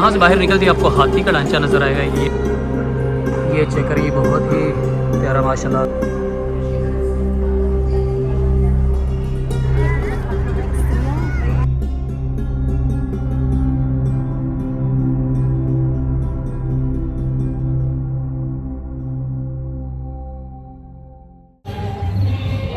यहाँ से बाहर निकलती आपको हाथी का ढांचा नज़र आएगा। ये चेक करिए, बहुत ही प्यारा माशाल्लाह।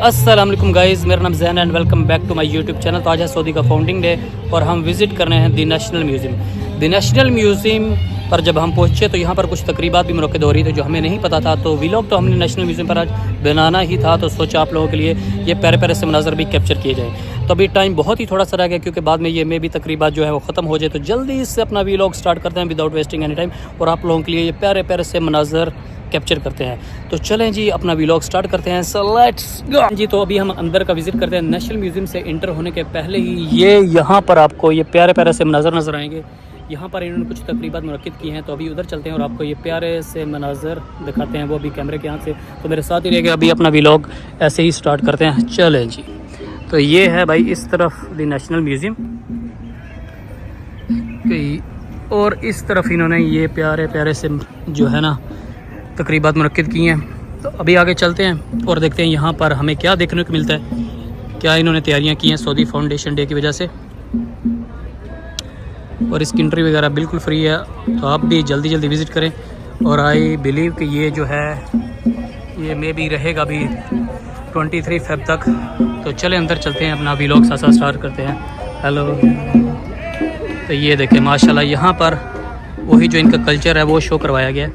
अस्सलाम वालेकुम गाइज़, मेरा नाम Zain and welcome back to my YouTube channel. तो आज है सऊदी का फाउंडिंग डे और हम विज़िट करने हैं दी नेशनल म्यूज़ियम। दी नेशनल म्यूज़ियम पर जब हम पहुँचे तो यहाँ पर कुछ तकरीबात भी मुनक्किद हो रही थी जो हमें नहीं पता था। तो व्लॉग तो हमने नेशनल म्यूज़ियम पर आज बनाना ही था, तो सोचा आप लोगों के लिए ये प्यारे प्यारे से मनाज़र भी कैप्चर किए जाएँ। तो अभी टाइम बहुत ही थोड़ा सा रह गया क्योंकि बाद में ये मे भी तकरीबात जो है वो ख़त्म हो जाए। तो जल्दी से अपना व्लॉग स्टार्ट करते हैं विदाउट वेस्टिंग एनी टाइम और आप लोगों के लिए ये प्यारे प्यारे से मनाज़र कैप्चर करते हैं। तो चलें जी, अपना व्लॉग स्टार्ट करते हैं। सो लेट्स गो जी। तो अभी हम अंदर का विज़िट करते हैं। नेशनल म्यूज़ियम से इंटर होने के पहले ही ये यहाँ पर आपको ये प्यारे प्यारे से मनाज़र नज़र आएंगे। यहाँ पर इन्होंने कुछ तकरीबात मुनक्किद की हैं, तो अभी उधर चलते हैं और आपको ये प्यारे से मनाज़र दिखाते हैं, वो अभी कैमरे के यहाँ से। तो मेरे साथ ही रहेगा, अभी अपना व्लॉग ऐसे ही स्टार्ट करते हैं। चलें जी। तो ये है भाई इस तरफ द नेशनल म्यूज़ियम और इस तरफ इन्होंने ये प्यारे प्यारे से जो है ना तकरीबात मुनक्किद की हैं। तो अभी आगे चलते हैं और देखते हैं यहाँ पर हमें क्या देखने को मिलता है, क्या इन्होंने तैयारियाँ की हैं सऊदी फाउंडेशन डे की वजह से। और इसकी एंट्री वगैरह बिल्कुल फ्री है, तो आप भी जल्दी जल्दी विज़िट करें। और आई बिलीव कि ये जो है ये मे भी रहेगा अभी 23 फेब तक। तो चले अंदर चलते हैं, अपना व्लॉग साथ साथ स्टार्ट करते हैं। हेलो। तो ये देखें माशाल्लाह, यहाँ पर वही जो इनका कल्चर है वो शो करवाया गया है।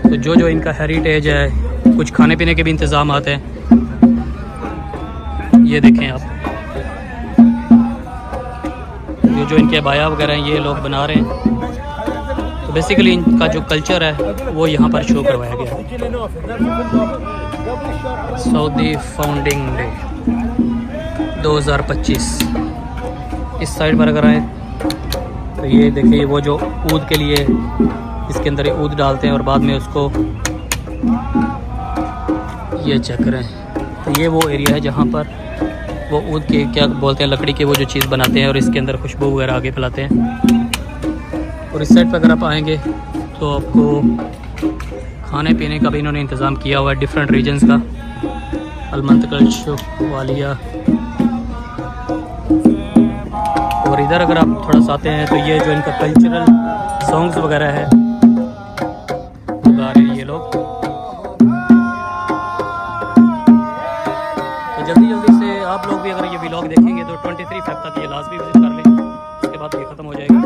तो जो इनका हेरिटेज है, कुछ खाने पीने के भी इंतज़ाम आते हैं। ये देखें आप, जो इनके बाया वगैरह हैं ये लोग बना रहे हैं। तो बेसिकली इनका जो कल्चर है वो यहाँ पर शो करवाया गया है। Saudi founding day 2025। इस साइड पर अगर आए तो ये देखिए, वो जो ऊद के लिए इसके अंदर ऊद डालते हैं और बाद में उसको ये चेक करें। तो ये वो एरिया है जहाँ पर वो ऊद के क्या बोलते हैं, लकड़ी के वो जो चीज़ बनाते हैं और इसके अंदर खुशबू वगैरह आगे फैलाते हैं। और इस साइड पर अगर आप आएंगे तो आपको खाने पीने का भी इन्होंने इंतज़ाम किया हुआ है डिफरेंट रीजन्स का। अलमंतकल, वालिया। और इधर अगर आप थोड़ा सा आते हैं तो ये जो इनका कल्चरल सॉन्ग्स वगैरह है गा रहे हैं ये लोग। तो जल्दी जल्दी से आप लोग भी अगर ये व्लॉग देखेंगे तो 23 फेब तक ये लाजमी विजिट कर लें, उसके बाद ये ख़त्म हो जाएगा।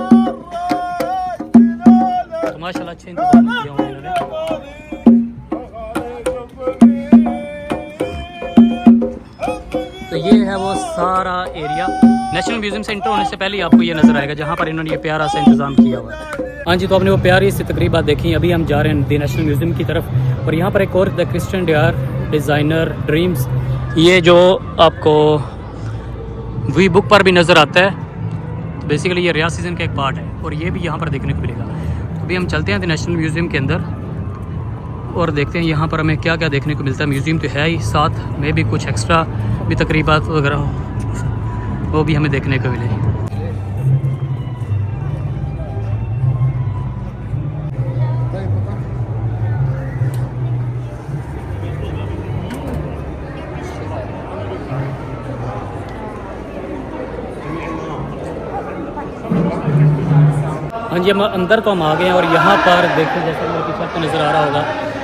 तो माशाल्लाह अच्छे इंतजाम किए हुए इन्होंने। तो ये है वो सारा एरिया। नेशनल म्यूज़ियम से इंटर होने से पहले ही आपको ये नज़र आएगा जहाँ पर इन्होंने ये प्यारा सा इंतज़ाम किया हुआ है। हाँ जी, तो आपने वो प्यारी सी तकरीबात देखी। अभी हम जा रहे हैं दी नेशनल म्यूज़ियम की तरफ। और यहाँ पर एक और the Christian dear designer dreams, ये जो आपको वी बुक पर भी नज़र आता है। तो बेसिकली ये रियाज सीज़न का एक पार्ट है और ये भी यहाँ पर देखने को मिलेगा। तो अभी हम चलते हैं द नेशनल म्यूज़ियम के अंदर और देखते हैं यहाँ पर हमें क्या क्या देखने को मिलता है। म्यूज़ियम तो है ही, साथ में भी कुछ एक्स्ट्रा भी तकरीबात वगैरह वो भी हमें देखने को मिले। हाँ जी, हम अंदर तो हम आ गए हैं और यहाँ पर देखिए, जैसा मेरे पीछे आपको नज़र आ रहा होगा,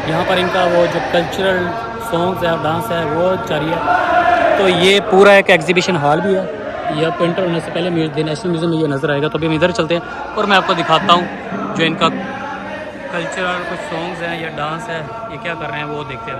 यहाँ पर इनका वो जो कल्चरल सॉन्ग्स है और डांस है वो जारी है। तो ये पूरा एक एग्जीबिशन हॉल भी है। ये आपको इंटर होने से पहले नेशनल म्यूज़ियम में ये नज़र आएगा। तो अभी हम इधर चलते हैं और मैं आपको दिखाता हूँ जो इनका कल्चरल कुछ सॉन्ग्स हैं या डांस है, ये क्या कर रहे हैं वो देखते हैं।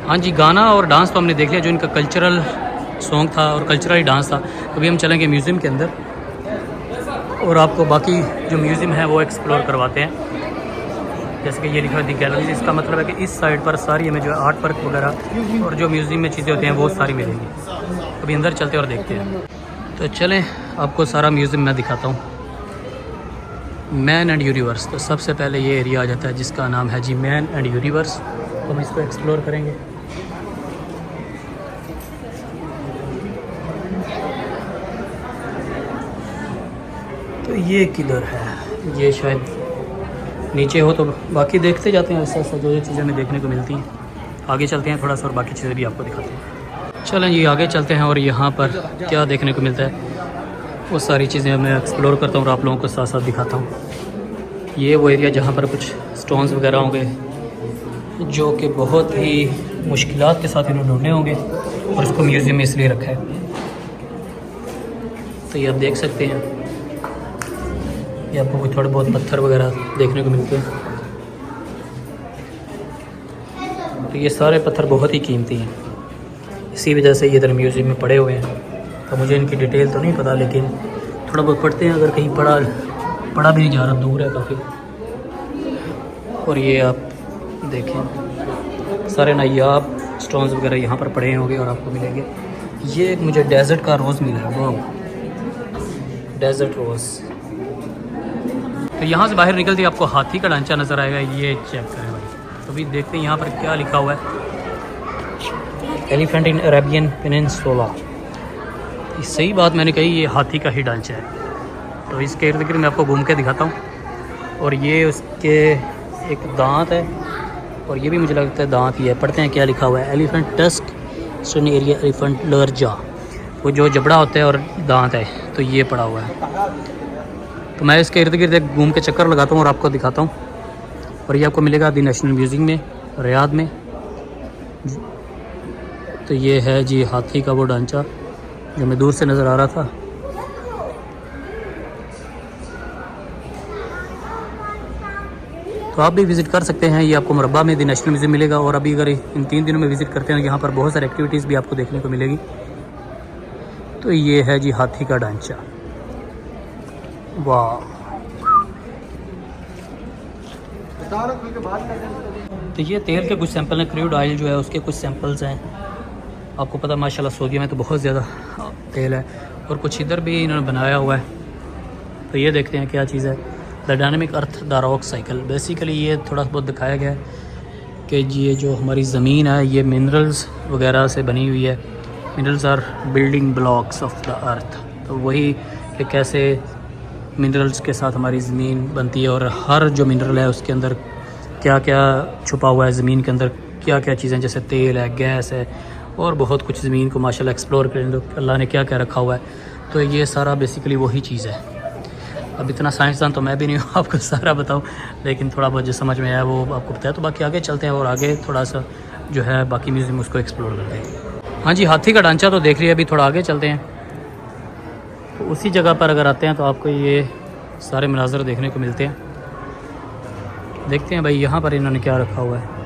हाँ जी, गाना और डांस तो हमने देख लिया, जो इनका कल्चरल सॉन्ग था और कल्चरल डांस था। अभी हम चलेंगे म्यूज़ियम के अंदर और आपको बाकी जो म्यूज़ियम है वो एक्सप्लोर करवाते हैं। जैसे कि ये लिखा है दी गैलरी, इसका मतलब है कि इस साइड पर सारी हमें जो है आर्ट वर्क वगैरह और जो म्यूज़ियम में चीज़ें होती हैं वो सारी मिलेंगी। अभी अंदर चलते हैं और देखते हैं। तो चलें, आपको सारा म्यूज़ियम मैं दिखाता हूँ। मैन एंड यूनिवर्स, तो सबसे पहले ये एरिया आ जाता है जिसका नाम है जी मैन एंड यूनिवर्स। तो हम इसको एक्सप्लोर करेंगे। तो ये किधर है, ये शायद नीचे हो, तो बाकी देखते जाते हैं ऐसा ऐसा जो जो चीज़ें हमें देखने को मिलती हैं। आगे चलते हैं थोड़ा सा और बाकी चीज़ें भी आपको दिखाते हैं। चलें जी, आगे चलते हैं और यहाँ पर क्या देखने को मिलता है वो सारी चीज़ें मैं एक्सप्लोर करता हूँ और आप लोगों को साथ साथ दिखाता हूँ। ये वो एरिया जहाँ पर कुछ स्टोन्स वगैरह होंगे जो कि बहुत ही मुश्किलात के साथ इन्होंने ढूंढे होंगे और उसको म्यूज़ियम में इसलिए रखा है। तो ये आप देख सकते हैं, ये आपको कोई थोड़े बहुत पत्थर वगैरह देखने को मिलते हैं। तो ये सारे पत्थर बहुत ही कीमती हैं, इसी वजह से ये इधर म्यूज़ियम में पड़े हुए हैं। तो मुझे इनकी डिटेल तो नहीं पता, लेकिन थोड़ा बहुत पढ़ते हैं। अगर कहीं पढ़ा भी नहीं जा रहा, दूर है काफ़ी। और ये आप देखें, सारे नायाब स्टोन्स वगैरह यहाँ पर पड़े होंगे और आपको मिलेंगे। ये मुझे डेजर्ट का रोज़ मिला है, वो डेजर्ट रोज़। तो यहाँ से बाहर निकलते ही आपको हाथी का ढांचा नज़र आएगा, ये चेक करें भाई। तो अभी देखते हैं यहाँ पर क्या लिखा हुआ है, एलिफेंट इन अरेबियन पेनिनसुला। सही बात मैंने कही, ये हाथी का ही ढांचा है। तो इसके इर्द गिर्द मैं आपको घूम के दिखाता हूँ। और ये उसके एक दांत है, और ये भी मुझे लगता है दांत ही है। पढ़ते हैं क्या लिखा हुआ है, elephant tusk stun area elephant larger, वो जो जबड़ा होता है और दांत है, तो ये पड़ा हुआ है। तो मैं इसके इर्द गिर्द एक घूम के चक्कर लगाता हूँ और आपको दिखाता हूँ। और ये आपको मिलेगा दी नेशनल म्यूज़ियम में, रियाद में। तो ये है जी हाथी का वो ढांचा जो मैं दूर से नज़र आ रहा था। तो आप भी विज़िट कर सकते हैं, ये आपको मुरब्बा में दी नेशनल म्यूज़ियम मिलेगा। और अभी अगर इन 3 दिनों में विज़िट करते हैं, यहाँ पर बहुत सारी एक्टिविटीज़ भी आपको देखने को मिलेगी। तो ये है जी हाथी का ढांचा, वाह। तो ये तेल के कुछ सैंपल हैं, क्रूड ऑयल जो है उसके कुछ सैंपल्स हैं। आपको पता माशाल्लाह सऊदी में तो बहुत ज़्यादा तेल है। और कुछ इधर भी इन्होंने बनाया हुआ है। तो ये देखते हैं क्या चीज़ है, the dynamic earth the rock cycle. Basically ये थोड़ा बहुत दिखाया गया है कि ये जो हमारी ज़मीन है ये मिनरल्स वगैरह से बनी हुई है। Minerals are building blocks of the earth. तो वही कि कैसे मिनरल्स के साथ हमारी ज़मीन बनती है और हर जो मिनरल है उसके अंदर क्या क्या छुपा हुआ है, ज़मीन के अंदर क्या क्या चीज़ें, जैसे तेल है, गैस है और बहुत कुछ ज़मीन को माशाल्लाह एक्सप्लोर करें तो अल्लाह ने क्या क्या रखा हुआ है। तो ये सारा बेसिकली वही चीज़ है। अब इतना साइंसदान तो मैं भी नहीं हूँ आपको सारा बताऊँ, लेकिन थोड़ा बहुत जो समझ में आया वो आपको बताया। तो बाकी आगे चलते हैं और आगे थोड़ा सा जो है बाकी म्यूज़ियम उसको एक्सप्लोर करते हैं। हाँ जी, हाथी का ढांचा तो देख लिया, अभी थोड़ा आगे चलते हैं। तो उसी जगह पर अगर आते हैं तो आपको ये सारे मनाज़र देखने को मिलते हैं। देखते हैं भाई यहाँ पर इन्होंने क्या रखा हुआ है।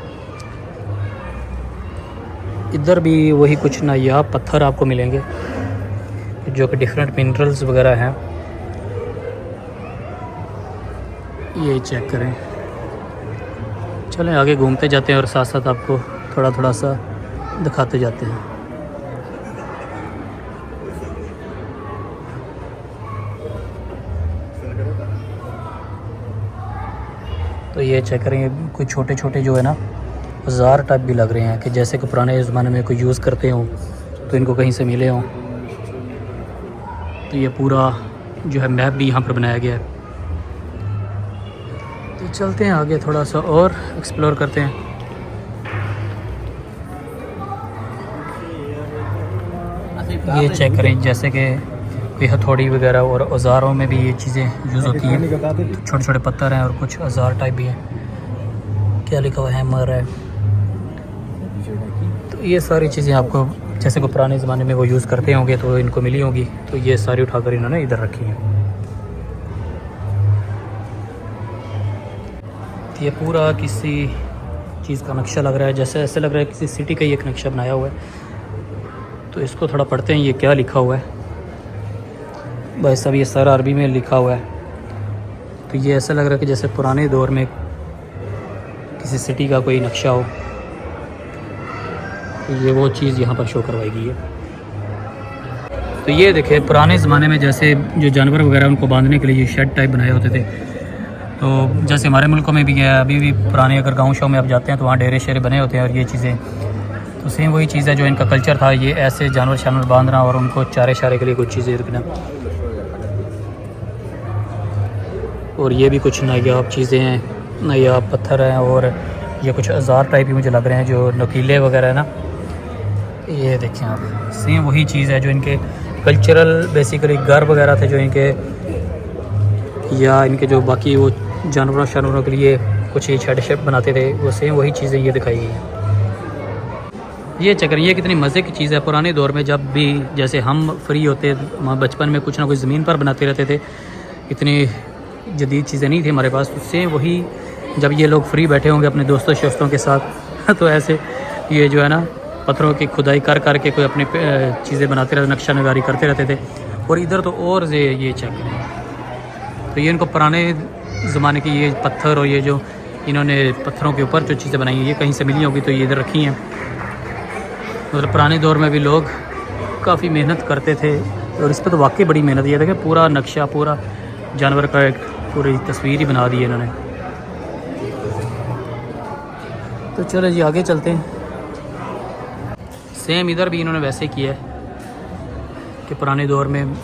इधर भी वही कुछ नायाब पत्थर आपको मिलेंगे जो कि डिफरेंट मिनरल्स वगैरह हैं। ये चेक करें। चलें आगे घूमते जाते हैं और साथ साथ आपको थोड़ा थोड़ा सा दिखाते जाते हैं। तो ये चेक करें, कुछ छोटे छोटे जो है ना औज़ार टाइप भी लग रहे हैं कि जैसे कि पुराने ज़माने में कोई यूज़ करते हों, तो इनको कहीं से मिले हों। तो ये पूरा जो है मैप भी यहाँ पर बनाया गया है। तो चलते हैं आगे थोड़ा सा और एक्सप्लोर करते हैं। ये चेक करें, जैसे कि कोई हथौड़ी वगैरह और औज़ारों में भी ये चीज़ें यूज़ होती हैं। छोटे छोटे पत्थर हैं और कुछ औज़ार टाइप भी हैं। क्या लिखा हुआ है, हैमर है। तो ये सारी चीज़ें आपको जैसे को पुराने ज़माने में वो यूज़ करते होंगे तो इनको मिली होंगी। तो ये सारी उठाकर इन्होंने इधर रखी हैं। ये पूरा किसी चीज़ का नक्शा लग रहा है, जैसे ऐसे लग रहा है किसी सिटी का ही एक नक्शा बनाया हुआ है। तो इसको थोड़ा पढ़ते हैं, ये क्या लिखा हुआ है भाई साहब। ये सारा अरबी में लिखा हुआ है। तो ये ऐसा लग रहा है कि जैसे पुराने दौर में किसी सिटी का कोई नक्शा हो। तो ये वो चीज़ यहाँ पर शो करवाई गई है। तो ये देखे पुराने ज़माने में जैसे जो जानवर वगैरह उनको बांधने के लिए ये शेड टाइप बनाए होते थे। तो जैसे हमारे मुल्कों में भी है, अभी भी पुराने अगर गाँव शाँव में आप जाते हैं तो वहाँ डेरे शेरे बने होते हैं और ये चीज़ें। तो सेम वही चीज़ है जो इनका कल्चर था, ये ऐसे जानवर शानवर बांधना और उनको चारे शारे के लिए कुछ चीज़ें रखना। और ये भी कुछ नायाब चीज़ें हैं, नायाब पत्थर हैं और ये कुछ औजार टाइप ही मुझे लग रहे हैं जो नकीले वगैरह है ना। ये देखें आप, सेम वही चीज़ है जो इनके कल्चरल बेसिकली घर वगैरह थे जो इनके, या इनके जो बाकी वो जानवरों शानवरों के लिए कुछ ही शेड शेप बनाते थे, वो सेम वही चीज़ें ये दिखाई गई हैं। ये चक्कर, ये कितनी मज़े की चीज़ है। पुराने दौर में जब भी जैसे हम फ्री होते, बचपन में कुछ ना कुछ ज़मीन पर बनाते रहते थे, इतनी जदीद चीज़ें नहीं थी हमारे पास। उससे वही जब ये लोग फ्री बैठे होंगे अपने दोस्तों शोस्तों के साथ तो ऐसे ये जो है ना पत्थरों की खुदाई कर करके कोई अपनी चीज़ें बनाते रहते, नक्शा नगारी करते रहते थे। और इधर तो और ये चेक करें, तो ये इनको पुराने ज़माने की ये पत्थर और ये जो इन्होंने पत्थरों के ऊपर जो चीज़ें बनाई हैं ये कहीं से मिली होगी, तो ये इधर रखी हैं। मतलब पुराने दौर में भी लोग काफ़ी मेहनत करते थे और इस पर तो वाकई बड़ी मेहनत। ये देखें पूरा नक्शा, पूरा जानवर का एक पूरी तस्वीर ही बना दी है इन्होंने। तो चलो जी आगे चलते हैं। सेम इधर भी इन्होंने वैसे किया है कि पुराने दौर में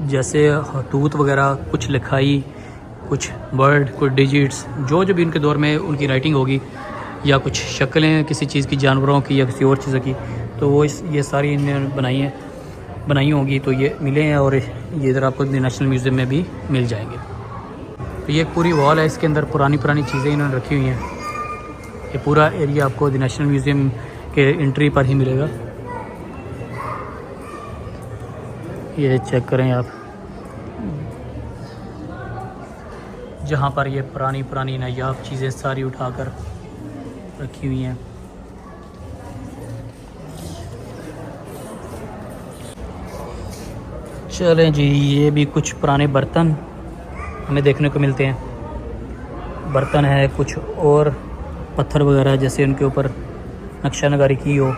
जैसे खतूत वगैरह, कुछ लिखाई, कुछ वर्ड, कुछ डिजिट्स, जो भी उनके दौर में उनकी राइटिंग होगी या कुछ शक्लें किसी चीज़ की, जानवरों की या किसी और चीज़ की, तो वो ये सारी इन्होंने बनाई होंगी। तो ये मिले हैं और ये इधर आपको नेशनल म्यूज़ियम में भी मिल जाएंगे। तो ये एक पूरी वॉल है, इसके अंदर पुरानी चीज़ें इन्होंने रखी हुई हैं। ये पूरा एरिया आपको नेशनल म्यूज़ियम के एंट्री पर ही मिलेगा। ये चेक करें आप, जहाँ पर ये पुरानी नायाब चीज़ें सारी उठाकर रखी हुई हैं। चलें जी, ये भी कुछ पुराने बर्तन हमें देखने को मिलते हैं। बर्तन है, कुछ और पत्थर वगैरह जैसे उनके ऊपर नक्शा नगारी की हो।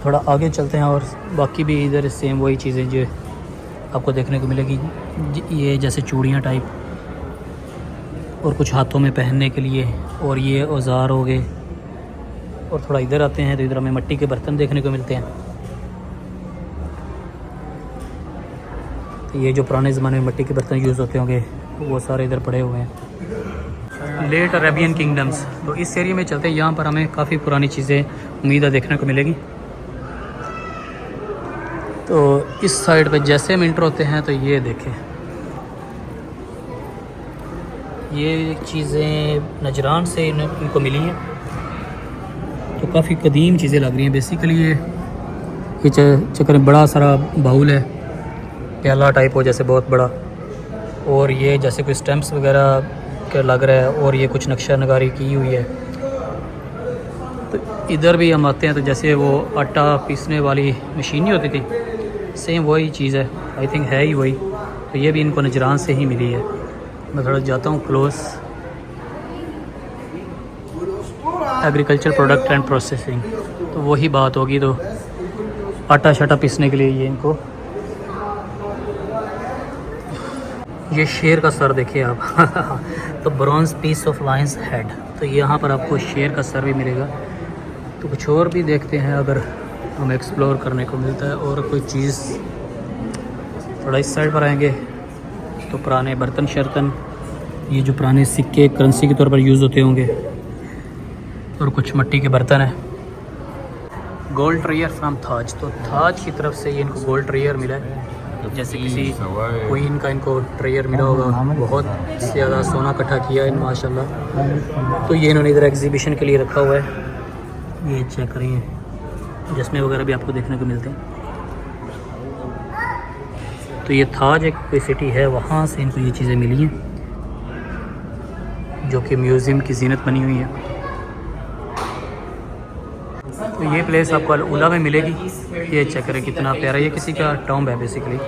थोड़ा आगे चलते हैं और बाकी भी इधर सेम वही चीज़ें जो आपको देखने को मिलेगी। ये जैसे चूड़ियाँ टाइप और कुछ हाथों में पहनने के लिए, और ये औजार हो गए। और थोड़ा इधर आते हैं तो इधर हमें मिट्टी के बर्तन देखने को मिलते हैं। तो ये जो पुराने ज़माने में मिट्टी के बर्तन यूज़ होते होंगे वो सारे इधर पड़े हुए हैं। लेट अरेबियन किंगडम्स, तो इस एरिया में चलते हैं। यहाँ पर हमें काफ़ी पुरानी चीज़ें उम्मीद है देखने को मिलेगी। तो इस साइड पे जैसे हम इंटर होते हैं तो ये देखें, ये चीज़ें नजरान से इनको मिली हैं। तो काफ़ी कदीम चीज़ें लग रही हैं। बेसिकली ये चक्कर बड़ा सारा बाउल है, प्याला टाइप हो जैसे बहुत बड़ा, और ये जैसे कोई स्टैम्प्स वगैरह का लग रहा है, और ये कुछ नक्शा नगारी की हुई है। तो इधर भी हम आते हैं तो जैसे वो आटा पीसने वाली मशीन नहीं होती थी, सेम वही चीज़ है, आई थिंक है ही वही। तो ये भी इनको नजरान से ही मिली है। मैं थोड़ा जाता हूँ close. Agriculture product and processing, तो वही बात होगी। तो आटा शाटा पीसने के लिए ये इनको, ये शेर का सर देखिए आप तो bronze piece of lions head, तो यहाँ पर आपको शेर का सर भी मिलेगा। तो कुछ और भी देखते हैं अगर हम एक्सप्लोर करने को मिलता है और कोई चीज़। थोड़ा इस साइड पर आएंगे तो पुराने बर्तन शर्तन, ये जो पुराने सिक्के करेंसी के तौर पर यूज़ होते होंगे, और कुछ मिट्टी के बर्तन हैं। गोल्ड ट्रेयर फ्रॉम ताज, तो ताज की तरफ से ये इनको गोल्ड ट्रेयर मिला है। जैसे किसी क्वीन का इनको ट्रेयर मिला होगा, बहुत ज़्यादा सोना इकट्ठा किया है माशाल्लाह। तो ये इन्होंने इधर एग्जीबिशन के लिए रखा हुआ है। ये चेक करिए, जिसमें वगैरह भी आपको देखने को मिलते हैं। तो ये ताज एक कोई सिटी है, वहाँ से इनको ये चीज़ें मिली हैं। जो कि म्यूज़ियम की ज़ीनत बनी हुई है। तो ये प्लेस आपको अल उला में मिलेगी। ये चेक करें कितना प्यारा, ये किसी का टॉम्ब है बेसिकली।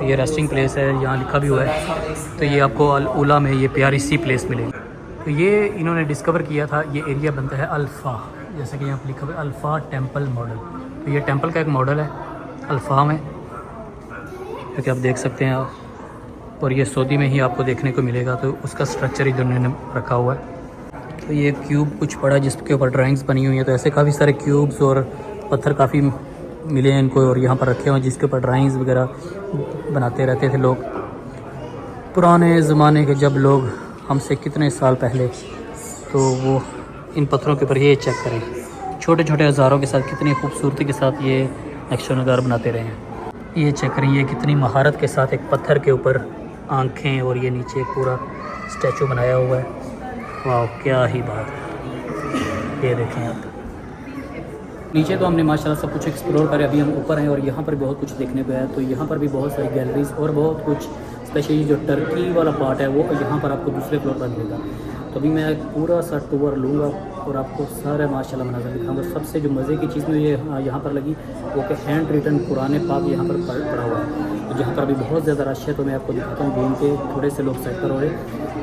ये रेस्टिंग प्लेस है, यहाँ लिखा भी हुआ है। तो ये आपको अल उला में ये प्यारी सी प्लेस मिलेगी। तो ये इन्होंने डिस्कवर किया था, ये एरिया बनता है अल्फ़ा, जैसे कि यहाँ पर लिखा हुआ है अल्फ़ा टेम्पल मॉडल। तो ये टेम्पल का एक मॉडल है अल्फ़ा में, जो कि आप देख सकते हैं और ये सऊदी में ही आपको देखने को मिलेगा। तो उसका स्ट्रक्चर इधर उन्होंने रखा हुआ है। तो ये क्यूब कुछ पड़ा जिसके ऊपर ड्राइंग्स बनी हुई हैं। तो ऐसे काफ़ी सारे क्यूब्स और पत्थर काफ़ी मिले हैं इनको और यहाँ पर रखे हुए हैं, जिसके ऊपर ड्राइंग्स वगैरह बनाते रहते थे लोग पुराने ज़माने के, जब लोग हमसे कितने साल पहले। तो वो इन पत्थरों के ऊपर ये चेक करें, छोटे छोटे औज़ारों के साथ कितनी खूबसूरती के साथ ये नक्श नगार बनाते रहे हैं। ये चेक करें, ये कितनी महारत के साथ एक पत्थर के ऊपर आँखें और ये नीचे एक पूरा स्टैचू बनाया हुआ है। वाह, क्या ही बात है। ये देखें आप, नीचे तो हमने माशाल्लाह सब कुछ एक्सप्लोर करें। अभी हम ऊपर हैं और यहाँ पर बहुत कुछ देखने को है। तो यहाँ पर भी बहुत सारी गैलरीज और बहुत कुछ, स्पेशली जो टर्की वाला पार्ट है वो यहाँ पर आपको दूसरे फ्लोर पर मिलेगा। तो अभी मैं पूरा सा टूर लूँगा और आपको सारे माशाल्लाह मनाज़र दिखाऊंगा। सबसे जो मज़े की चीज़ मुझे यहाँ पर लगी वो कि हैंड रिटन कुरान पाक यहाँ पर पड़ा हुआ है। तो जहाँ पर अभी बहुत ज़्यादा रश है, तो मैं आपको दिखाता हूँ। घूम के थोड़े से लोग सेक्टर हो रहे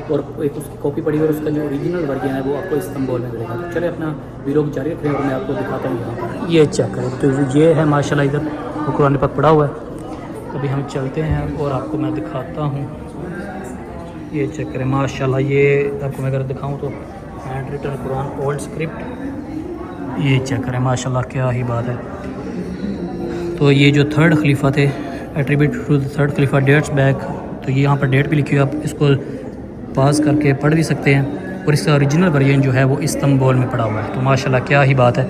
और एक उसकी कॉपी पड़ी हुई और उसका जो ओरिजिनल वर्जन है वो आपको इस्तांबुल में मिलेगा। तो चले अपना वीडियो जारी रखें और मैं आपको दिखाता हूँ यहाँ पर। ये चेक करें, तो ये है माशाल्लाह इधर वो कुरान पाक पड़ा हुआ है। अभी हम चलते हैं और आपको मैं दिखाता हूँ। ये चेक करें माशाल्लाह, ये आपको मैं अगर दिखाऊँ तो hand written Quran old script. ये चेक करें माशाल्लाह, क्या ही बात है। तो ये जो थर्ड खलीफा थे, एट्रीब्यूट टू द थर्ड खलीफा, डेट्स बैक। तो ये यहाँ पर डेट भी लिखी हुई है, आप इसको पास करके पढ़ भी सकते हैं। और इसका ओरिजिनल वर्जन जो है वो इस्तांबुल में पड़ा हुआ है। तो माशाल्लाह क्या ही बात है।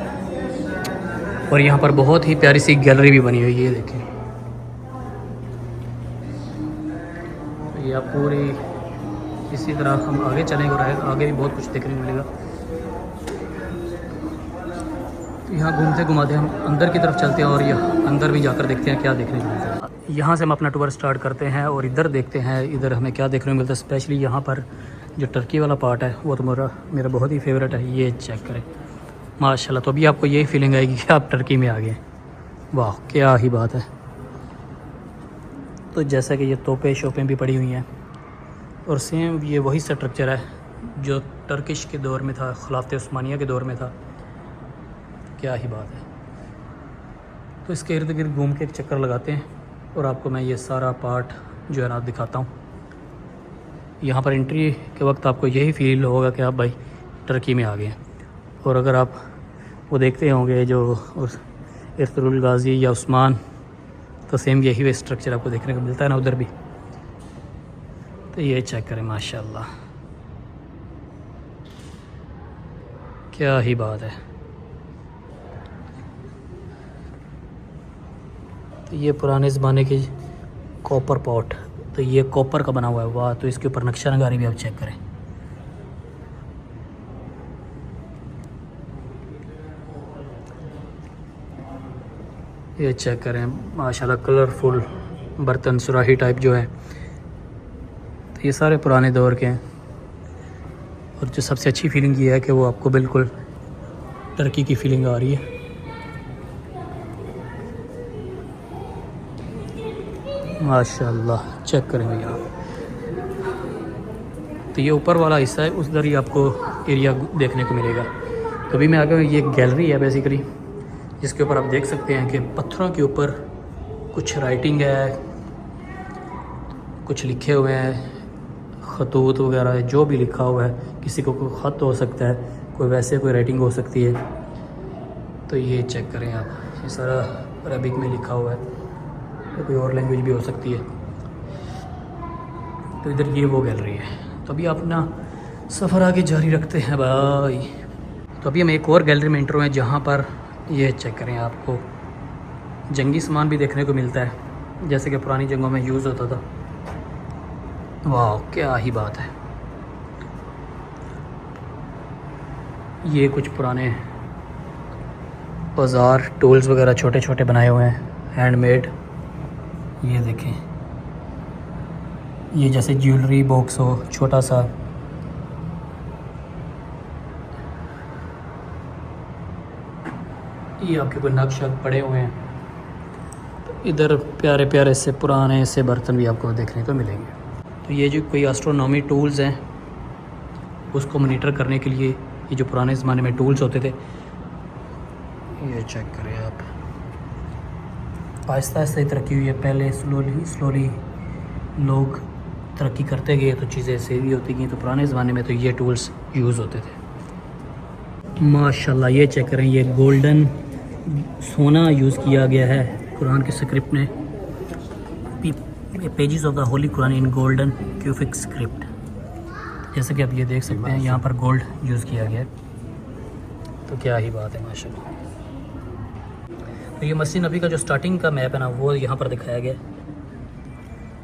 और यहाँ पर बहुत ही प्यारी सी गैलरी भी बनी हुई है, ये देखें। तो ये आप पूरी इसी तरह हम आगे चलेंगे और आगे भी बहुत कुछ देखने को मिलेगा। तो यहाँ घूमते घुमाते हम अंदर की तरफ चलते हैं और यहाँ अंदर भी जाकर देखते हैं क्या देखने को मिलता है। यहाँ से हम अपना टूर स्टार्ट करते हैं और इधर देखते हैं इधर हमें क्या देखने को मिलता है। स्पेशली यहाँ पर जो टर्की वाला पार्ट है वो तो मेरा बहुत ही फेवरेट है। ये चेक करें माशाल्लाह। तो अभी आपको यही फीलिंग आएगी कि आप टर्की में आ गए। वाह, क्या ही बात है। तो जैसा कि ये तोपें शोपें भी पड़ी हुई हैं और सेम ये वही स्ट्रक्चर है जो टर्किश के दौर में था, खिलाफत उस्मानिया के दौर में था। क्या ही बात है। तो इसके इर्द गिर्द घूम के एक चक्कर लगाते हैं और आपको मैं ये सारा पार्ट जो है ना दिखाता हूँ। यहाँ पर एंट्री के वक्त आपको यही फील होगा कि आप भाई टर्की में आ गए हैं। और अगर आप वो देखते होंगे जो इरतुगरुल गाज़ी या उस्मान, तो सेम यही वे स्ट्रक्चर आपको देखने को मिलता है ना उधर भी। तो ये चेक करें माशाल्लाह, क्या ही बात है। तो ये पुराने ज़माने की कॉपर पॉट, तो ये कॉपर का बना हुआ है। वाह, तो इसके ऊपर नक्शा नगारी भी आप चेक करें। ये चेक करें माशाल्लाह, कलरफुल बर्तन सुराही टाइप जो है। तो ये सारे पुराने दौर के हैं। और जो सबसे अच्छी फीलिंग ये है कि वो आपको बिल्कुल टर्की की फीलिंग आ रही है। माशाल्लाह, चेक करें भैया। तो ये ऊपर वाला हिस्सा है, उधर ही आपको एरिया देखने को मिलेगा। तो अभी मैं आगे, ये गैलरी है बेसिकली, जिसके ऊपर आप देख सकते हैं कि पत्थरों के ऊपर कुछ राइटिंग है, कुछ लिखे हुए हैं, खतूत वगैरह जो भी लिखा हुआ है। किसी को कोई ख़त हो सकता है, कोई वैसे कोई राइटिंग हो सकती है। तो ये चेक करें आप, ये सारा अरबिक में लिखा हुआ है, तो कोई और लैंग्वेज भी हो सकती है। तो इधर ये वो गैलरी है। तो अभी आप अपना सफ़र आगे जारी रखते हैं भाई। तो अभी हम एक और गैलरी में इंटर हुए हैं, जहाँ पर ये चेक करें आपको जंगी सामान भी देखने को मिलता है, जैसे कि पुरानी जंगों में यूज़ होता था। वाह, क्या ही बात है। ये कुछ पुराने औजार टूल्स वगैरह छोटे छोटे बनाए हुए हैं, हैंडमेड। ये देखें, ये जैसे ज्वेलरी बॉक्स हो छोटा सा, ये आपके कोई नक्श पड़े हुए हैं। इधर प्यारे प्यारे से पुराने से बर्तन भी आपको देखने को मिलेंगे। तो ये जो कोई एस्ट्रोनॉमी टूल्स हैं उसको मॉनिटर करने के लिए ये जो पुराने ज़माने में टूल्स होते थे, ये चेक करें आप। आहिस्ता आहिस्ता ही तरक्की हुई है। पहले स्लोली लोग तरक्की करते गए तो चीज़ें ऐसे भी होती गई। तो पुराने ज़माने में तो ये टूल्स यूज़ होते थे। माशाल्लाह ये चेक करें, ये गोल्डन सोना यूज़ किया गया है कुरान के स्क्रिप्ट में। Pages of the holy Quran in golden Kufic script. जैसे कि आप ये देख सकते हैं यहाँ पर गोल्ड यूज़ किया गया है। तो क्या ही बात है माशाल्लाह। तो ये मस्जिद नबी का जो स्टार्टिंग का मैप है ना वो यहाँ पर दिखाया गया।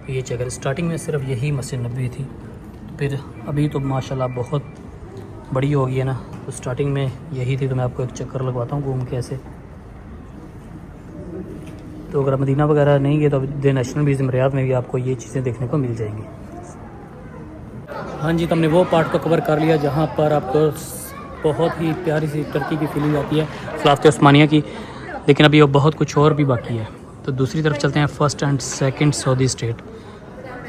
तो ये चेक करें, स्टार्टिंग में सिर्फ यही मस्जिद नबी थी, तो फिर अभी तो माशाल्लाह बहुत बड़ी हो गई है ना। तो स्टार्टिंग में यही थी। तो मैं आपको एक चक्कर लगवाता हूँ घूम के ऐसे। तो अगर मदीना वगैरह नहीं गए तो द नेशनल म्यूज़ियम रियाद में भी आपको ये चीज़ें देखने को मिल जाएंगी। हाँ जी, तो हमने वो पार्ट को कवर कर लिया जहाँ पर आपको बहुत ही प्यारी सी टर्की की फीलिंग आती है, खिलाफत उस्मानिया की। लेकिन अभी बहुत कुछ और भी बाकी है। तो दूसरी तरफ चलते हैं, first and second Saudi state,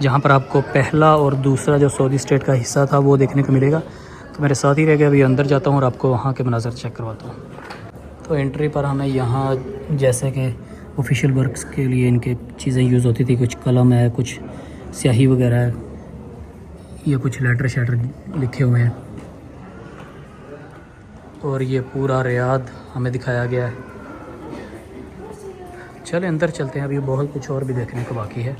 जहाँ पर आपको पहला और दूसरा जो सऊदी स्टेट का हिस्सा था वो देखने को मिलेगा। तो मेरे साथ ही रह गया। अभी अंदर जाता हूँ और आपको वहाँ के मनाज़र चेक करवाता हूँ। तो एंट्री पर हमें यहाँ जैसे कि ऑफिशियल वर्क्स के लिए इनके चीज़ें यूज़ होती थी, कुछ कलम है, कुछ स्याही वगैरह है, ये कुछ लेटर शेटर लिखे हुए हैं। और ये पूरा रियाद हमें दिखाया गया है। चले अंदर चलते हैं, अभी बहुत कुछ और भी देखने को बाकी है।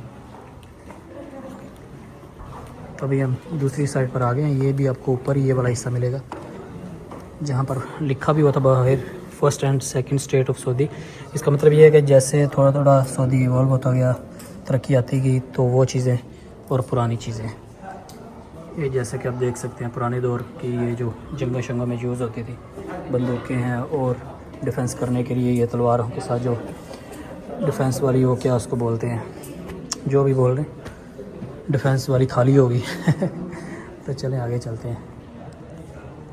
तो अभी हम दूसरी साइड पर आ गए हैं। ये भी आपको ऊपर ये वाला हिस्सा मिलेगा जहाँ पर लिखा भी हुआ था बाहर first and second state of Saudi. इसका मतलब ये है कि जैसे थोड़ा थोड़ा सऊदी इवॉल्व होता गया, तरक्की आती गई, तो वो चीज़ें और पुरानी चीज़ें, ये जैसे कि आप देख सकते हैं पुराने दौर की ये जो जंगों शंगों में यूज़ होती थी, बंदूकें हैं और डिफेंस करने के लिए ये तलवारों के साथ जो डिफेंस वाली वो क्या उसको बोलते हैं, जो भी बोल रहे हैं, डिफेंस वाली थाली होगी। तो चलें आगे चलते हैं।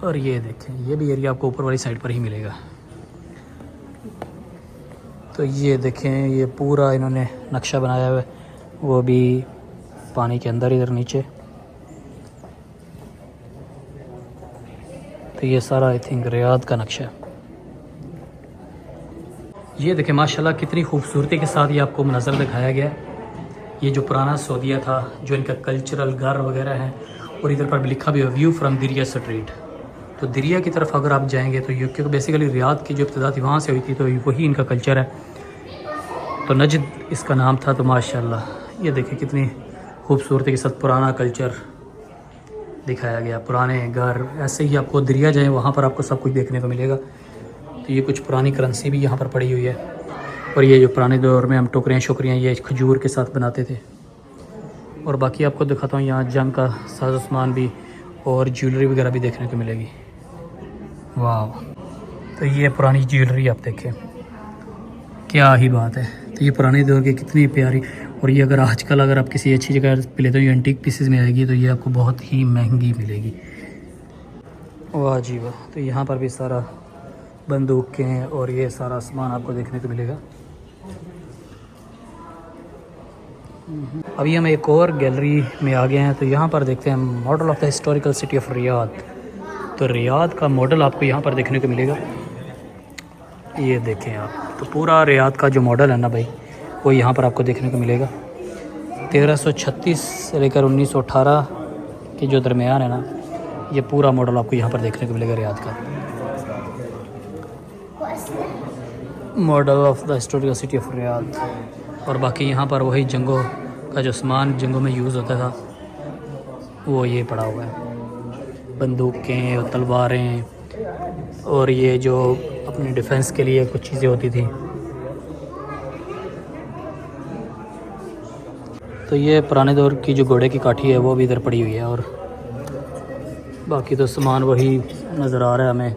और ये देखें, ये भी एरिया आपको ऊपर वाली साइड पर ही मिलेगा। तो ये देखें, ये पूरा इन्होंने नक्शा बनाया हुआ है, वो भी पानी के अंदर इधर नीचे। तो ये सारा आई थिंक रियाद का नक्शा है। ये देखें माशाल्लाह कितनी खूबसूरती के साथ ये आपको मंजर दिखाया गया है। ये जो पुराना सऊदीया था, जो इनका कल्चरल घर वगैरह है। और इधर पर भी लिखा भी है व्यू फ्रॉम दिरिया स्ट्रीट। तो दिरिया की तरफ अगर आप जाएंगे तो ये, क्योंकि बेसिकली रियाद की जो इब्तिदा थी वहाँ से हुई थी, तो वही इनका कल्चर है। तो नजद इसका नाम था। तो माशाल्लाह ये देखें कितनी खूबसूरती के साथ पुराना कल्चर दिखाया गया, पुराने घर। ऐसे ही आपको दिरिया जाए वहाँ पर आपको सब कुछ देखने को मिलेगा। तो ये कुछ पुरानी करेंसी भी यहाँ पर पड़ी हुई है। और ये जो पुराने दौर में हम टोकरियाँ शोकरियाँ ये खजूर के साथ बनाते थे। और बाकी आपको दिखाता हूँ यहाँ जंग का साज़ो सामान भी और ज्वेलरी वगैरह भी देखने को मिलेगी। वाह, तो ये पुरानी ज्वेलरी आप देखें, क्या ही बात है। तो ये पुराने दौर की कितनी प्यारी। और ये अगर आजकल अगर आप किसी अच्छी जगह पे लेते हो, ये एंटीक पीसेस में आएगी, तो ये आपको बहुत ही महंगी मिलेगी। वाह जी वाह। तो यहाँ पर भी सारा बंदूकें और ये सारा सामान आपको देखने को मिलेगा। अभी हम एक और गैलरी में आ गए हैं। तो यहाँ पर देखते हैं model of the historical city of Riyadh. तो रियाद का मॉडल आपको यहाँ पर देखने को मिलेगा। ये देखें आप, तो पूरा रियाद का जो मॉडल है ना भाई, वो यहाँ पर आपको देखने को मिलेगा। 1336 से लेकर 1918 के जो दरमियान है ना, ये पूरा मॉडल आपको यहाँ पर देखने को मिलेगा रियाद का। Model of the historical city of Riyadh. और बाकी यहाँ पर वही जंगों का जो सामान जंगों में यूज़ होता था वो ये पड़ा हुआ है, बंदूकें और तलवारें, और ये जो अपनी डिफेंस के लिए कुछ चीज़ें होती थी। तो ये पुराने दौर की जो घोड़े की काठी है वो भी इधर पड़ी हुई है। और बाकी तो सामान वही नज़र आ रहा है हमें।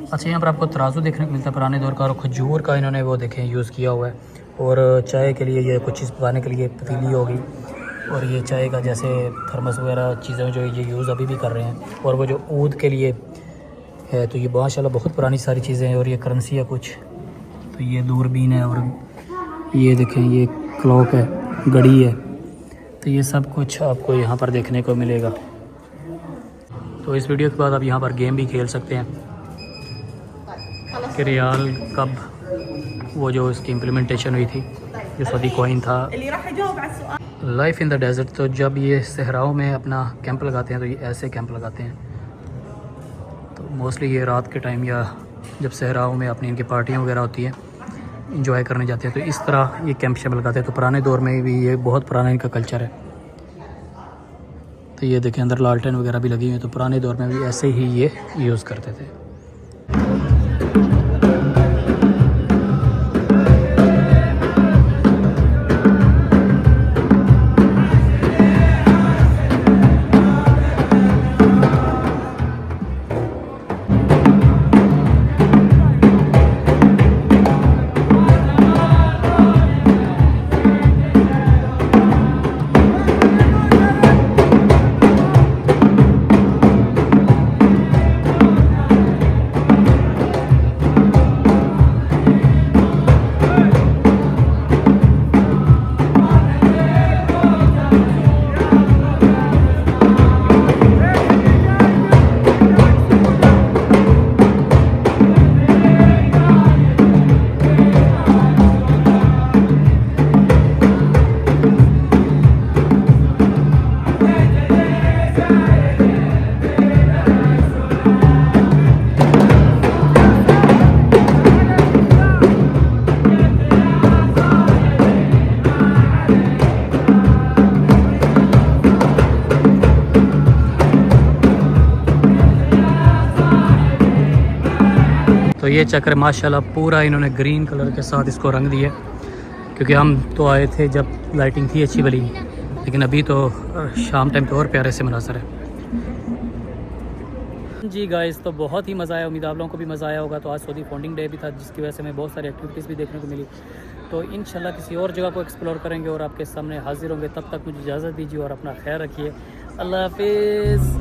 अच्छा, यहाँ पर आपको तराजू देखने को मिलता है पुराने दौर का, और खजूर का इन्होंने वो देखें यूज़ किया हुआ है। और चाय के लिए ये कुछ चीज़ पकाने के लिए पतीली होगी, और ये चाय का जैसे थर्मस वगैरह चीज़ें जो ये यूज़ अभी भी कर रहे हैं। और वो जो ऊद के लिए है। तो ये माशाल्लाह बहुत पुरानी सारी चीज़ें हैं और ये करेंसी है कुछ। तो ये दूरबीन है और ये देखें ये क्लॉक है, घड़ी है। तो ये सब कुछ आपको यहाँ पर देखने को मिलेगा। तो इस वीडियो के बाद आप यहाँ पर गेम भी खेल सकते हैं कि रियाल कब वो जो इसकी इम्प्लीमेंटेशन हुई थी, जो सऊदी कॉइन था। लाइफ इन द डेजर्ट, तो जब ये सहराओं में अपना कैंप लगाते हैं तो ये ऐसे कैंप लगाते हैं। तो मोस्टली ये रात के टाइम या जब सहराओं में अपनी इनकी पार्टियाँ वगैरह होती हैं, इंजॉय करने जाते हैं, तो इस तरह ये कैंप शैम्प लगाते हैं। तो पुराने दौर में भी ये बहुत पुराना इनका कल्चर है। तो ये देखें अंदर लालटेन वगैरह भी लगी हुई है। तो पुराने दौर में भी ऐसे ही ये यूज़ करते थे। तो ये चक्र माशाल्लाह पूरा इन्होंने ग्रीन कलर के साथ इसको रंग दिया, क्योंकि हम तो आए थे जब लाइटिंग थी अच्छी वाली, लेकिन अभी तो शाम टाइम तो और प्यारे से मनासर है। जी गाइस, तो बहुत ही मज़ा आया, उम्मीद आप लोगों को भी मज़ा आया होगा। तो आज सऊदी फाउंडिंग डे भी था, जिसकी वजह से हमें बहुत सारी एक्टिविटीज़ भी देखने को मिली। तो इंशाल्लाह किसी और जगह को एक्सप्लोर करेंगे और आपके सामने हाजिर होंगे। तब तक मुझे इजाज़त दीजिए और अपना ख्याल रखिए। अल्लाह हाफिज़।